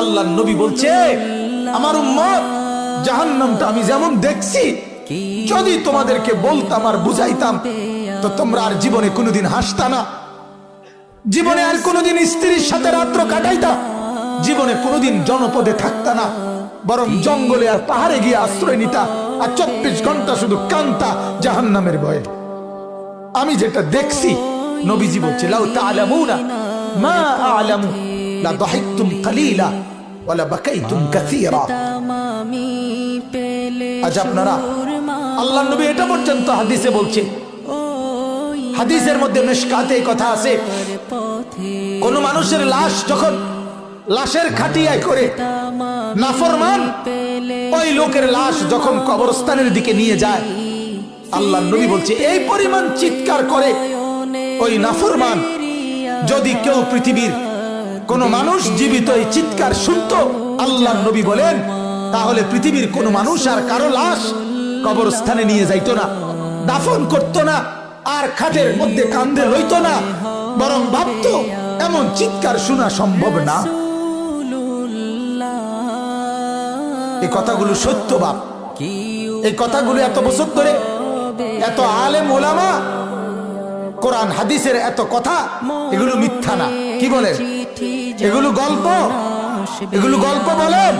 আল্লাহর নবী বলছে, আমার উম্মত জাহান্নামটা আমি যেমন দেখছি, যদি তোমাদেরকে বলতাম আর বুঝাইতাম তো তোমরা আর জীবনে কোনোদিন হাসতা না, জীবনে আর কোনোদিন স্ত্রীর সাথে রাত্র কাটাইতা, জীবনে কোনোদিন জনপদে থাকতা না, বরং জঙ্গলে আর পাহাড়ে গিয়ে আশ্রয় নিতা, আর 24 ঘন্টা শুধু কান্তা জাহান্নামের ভয়ে। আমি যেটা দেখছি, নবীজি বলছে, লাউ তা'লামুনা মা আ'লামু লা দাহিকতুম কালিলা ওয়া লা বাকাইতুম কাসীরা। আজ আপনারা, আল্লাহর নবী এটা পর্যন্ত হাদিসে বলছে, হাদিসের মধ্যে মিশকাতে এই কথা আছে, কোন মানুষের লাশ যখন লাশের খাটিয়ায় করে নাফরমান ওই লোকের লাশ যখন কবরস্থানের দিকে নিয়ে যায়, আল্লাহর নবী বলছে এই পরিমাণ চিৎকার করে ওই নাফরমান, যদি কেউ পৃথিবীর কোন মানুষ জীবিত এই চিৎকার শুনতো, আল্লাহর নবী বলেন, তাহলে পৃথিবীর কোন মানুষ আর কারো লাশ কবরস্থানে নিয়ে যাইতো না, দাফন করতো না, আর খাটের মধ্যে কান্দে লইতো না, বরং ভাবতো এমন চিৎকার শোনা সম্ভব না। এই কথাগুলো সত্য বাপ, এই কথাগুলো এত বছর ধরে এত আলেম ওলামা কোরআন হাদিসের এত কথা, এগুলো মিথ্যা না, কি বলেন? এগুলো গল্প, এগুলো গল্প বলেন।